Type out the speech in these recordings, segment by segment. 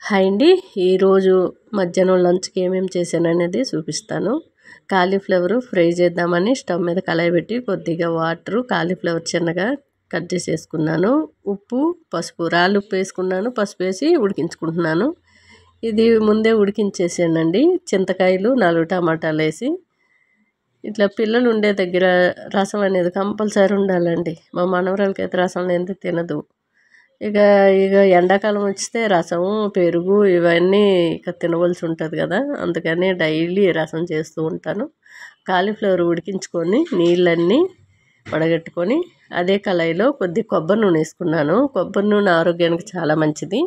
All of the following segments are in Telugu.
హాయ్ అండి. ఈరోజు మధ్యాహ్నం లంచ్కి ఏమేమి చేశాను అనేది చూపిస్తాను. కాలీఫ్లవర్ ఫ్రై చేద్దామని స్టవ్ మీద కళాయి పెట్టి కొద్దిగా వాటరు, కాలీఫ్లవర్ చిన్నగా కట్ చేసేసుకున్నాను. ఉప్పు, పసుపు, రాళ్ళు ఉప్పు వేసుకున్నాను. పసుపు వేసి ఉడికించుకుంటున్నాను. ఇది ముందే ఉడికించేసానండి. చింతకాయలు 4 టమాటాలు వేసి. ఇట్లా పిల్లలు ఉండే దగ్గర రసం అనేది కంపల్సరీ ఉండాలండి. మా మనవరాలకైతే రసం లేనిదే తినదు. ఇక ఎండాకాలం వస్తే రసము, పెరుగు ఇవన్నీ ఇక తినవలసి ఉంటుంది కదా, అందుకని డైలీ రసం చేస్తూ ఉంటాను. కాలీఫ్లవర్ ఉడికించుకొని నీళ్ళన్నీ వడగట్టుకొని అదే కళాయిలో కొద్ది కొబ్బరి నూనె వేసుకున్నాను. కొబ్బరి నూనె ఆరోగ్యానికి చాలా మంచిది.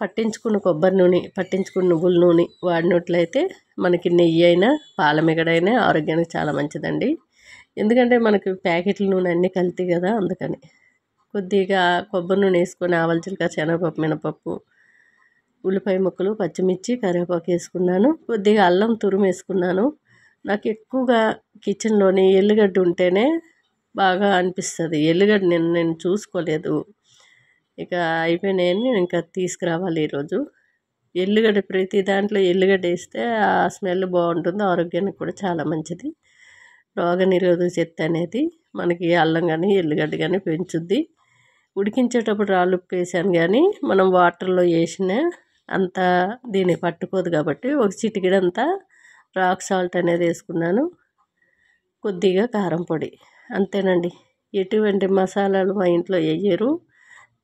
పట్టించుకున్న కొబ్బరి నూనె, పట్టించుకున్న నువ్వుల నూనె వాడినట్లయితే మనకి నెయ్యి అయినా పాలమిగడైనా ఆరోగ్యానికి చాలా మంచిదండి. ఎందుకంటే మనకి ప్యాకెట్ల నూనె అన్నీ కల్తీ కదా, అందుకని కొద్దిగా కొబ్బరి నూనె వేసుకొని ఆవాల జీలకర్ర, శనగపప్పు, మినపప్పు, ఉల్లిపాయ ముక్కలు, పచ్చిమిర్చి, కరివేపాకు వేసుకున్నాను. కొద్దిగా అల్లం తురుము వేసుకున్నాను. నాకు ఎక్కువగా కిచెన్లోని ఎల్లిగడ్డ ఉంటేనే బాగా అనిపిస్తుంది. ఎల్లిగడ్డ నేను చూసుకోలేదు, ఇక అయిపోయినాయని ఇంకా తీసుకురావాలి ఈరోజు. ఎల్లిగడ్డ ప్రతి దాంట్లో ఎల్లిగడ్డ వేస్తే ఆ స్మెల్ బాగుంటుంది, ఆరోగ్యానికి కూడా చాలా మంచిది. రోగనిరోధక శక్తి అనేది మనకి అల్లం కానీ ఎల్లిగడ్డ కానీ పెంచుద్ది. ఉడికించేటప్పుడు రాళ్ళు ఉప్పు వేసాను, కానీ మనం వాటర్లో వేసిన అంత దీన్ని పట్టుకోదు కాబట్టి ఒక చిటికెడంతా రాక్ సాల్ట్ అనేది వేసుకున్నాను. కొద్దిగా కారం పొడి, అంతేనండి. ఎటువంటి మసాలాలు మా ఇంట్లో వేయరు,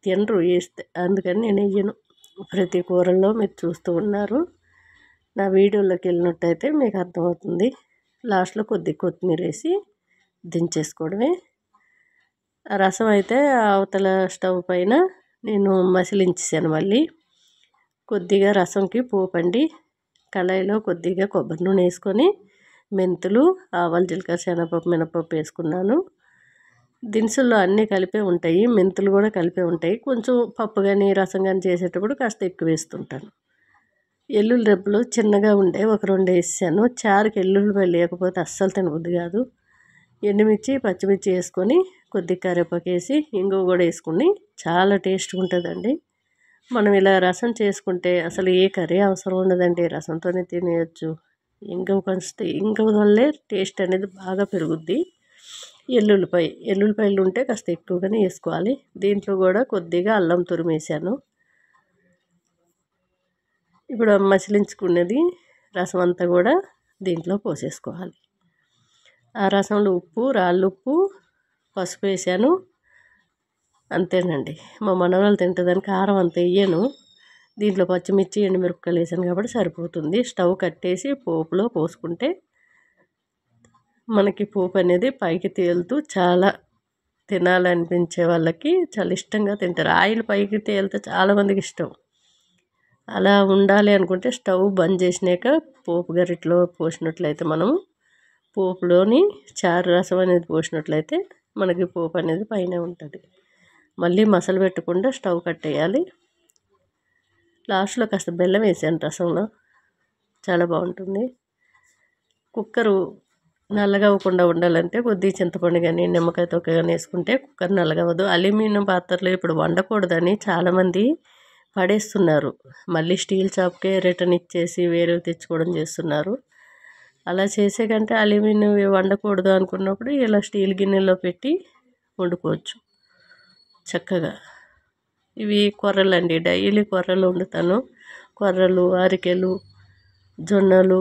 తినరు వేస్తే, అందుకని నేను వేయను. ప్రతి కూరల్లో మీరు చూస్తూ ఉన్నారు. నా వీడియోలోకి వెళ్ళినట్టయితే మీకు అర్థమవుతుంది. లాస్ట్లో కొద్ది కొత్తిమీర వేసి దించేసుకోవడమే. రసం అయితే అవతల స్టవ్ పైన నేను మసిలించేసాను. మళ్ళీ కొద్దిగా రసంకి పోపండి. కళాయిలో కొద్దిగా కొబ్బరి నూనె వేసుకొని మెంతులు, ఆవాలు, జీలకర్ర, శనగపప్పు, మినపప్పు వేసుకున్నాను. దినుసుల్లో అన్నీ కలిపే ఉంటాయి, మెంతులు కూడా కలిపే ఉంటాయి. కొంచెం పప్పు కానీ రసం కానీ చేసేటప్పుడు కాస్త ఎక్కువ వేస్తుంటాను. ఎల్లుల్లి రెబ్బలు చిన్నగా ఉండే ఒక 2 వేసాను. చారుకి ఎల్లుల్లిపాయలు లేకపోతే అస్సలు తినబుద్ది కాదు. ఎండుమిర్చి, పచ్చిమిర్చి వేసుకొని కొద్దిగా కరివేపాకు వేసి ఇంగువ కూడా వేసుకుని చాలా టేస్ట్గా ఉంటుందండి. మనం ఇలా రసం చేసుకుంటే అసలు ఏ కర్రీ అవసరం ఉండదండి, రసంతోనే తినేయచ్చు. ఇంగువ వల్లే టేస్ట్ అనేది బాగా పెరుగుద్ది. ఎల్లుల్లిపాయలు ఉంటే కాస్త ఎక్కువగానే వేసుకోవాలి. దీంట్లో కూడా కొద్దిగా అల్లం తురుము వేసాను. ఇప్పుడు మసిలించుకున్నది రసం అంతా కూడా దీంట్లో పోసేసుకోవాలి. ఆ రసంలో ఉప్పు, రాళ్ళు ఉప్పు, పసుపు వేసాను, అంతేనండి. మా మనవరాలు తింటుందని కారం అంత వేయను. దీంట్లో పచ్చిమిర్చి, ఎండుమిరపకాయలు వేసాను కాబట్టి సరిపోతుంది. స్టవ్ కట్టేసి పోపులో పోసుకుంటే మనకి పోపు అనేది పైకి తేలుతూ చాలా తినాలనిపించే వాళ్ళకి చాలా ఇష్టంగా తింటారు. ఆయిల్ పైకి తేలితే చాలామందికి ఇష్టం. అలా ఉండాలి అనుకుంటే స్టవ్ బంద్ చేసినాక పోపు గరిటలో పోసినట్లయితే మనం పోపులోని చారు రసం అనేది పోసినట్లయితే మనకి పోపు అనేది పైన ఉంటుంది. మళ్ళీ మసలు పెట్టకుండా స్టవ్ కట్టేయాలి. లాస్ట్లో కాస్త బెల్లం వేసాను రసంలో, చాలా బాగుంటుంది. కుక్కరు నల్లగా అవ్వకుండా ఉండాలంటే కొద్దిగా చింతపండు కానీ నిమ్మకాయ తొక్క కానీ వేసుకుంటే కుక్కర్ నల్లగా అవ్వదు. అల్యూమినియం పాత్రలో ఇప్పుడు వండకూడదని చాలామంది పడేస్తున్నారు. మళ్ళీ స్టీల్ షాప్కే రిటర్న్ ఇచ్చేసి వేరే తెచ్చుకోవడం చేస్తున్నారు. అలా చేసే కంటే అల్యూమినియం వండకూడదు అనుకున్నప్పుడు ఇలా స్టీల్ గిన్నెలో పెట్టి వండుకోవచ్చు చక్కగా. ఇవి కొర్రలు అండి, డైలీ కొర్రలు వండుతాను. కొర్రలు, అరికెలు, జొన్నలు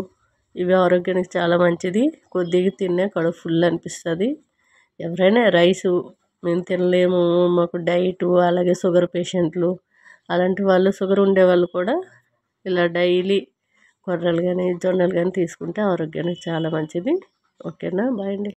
ఇవి ఆరోగ్యానికి చాలా మంచిది. కొద్దిగా తినే కడుపు ఫుల్ అనిపిస్తుంది. ఎవరైనా రైసు మేము తినలేము, మాకు డైటు, అలాగే షుగర్ పేషెంట్లు అలాంటి వాళ్ళు, షుగర్ ఉండేవాళ్ళు కూడా ఇలా డైలీ కొర్రలు కానీ జొన్నలు కానీ తీసుకుంటే ఆరోగ్యానికి చాలా మంచిది. ఓకేనా, బాయ్ అండి.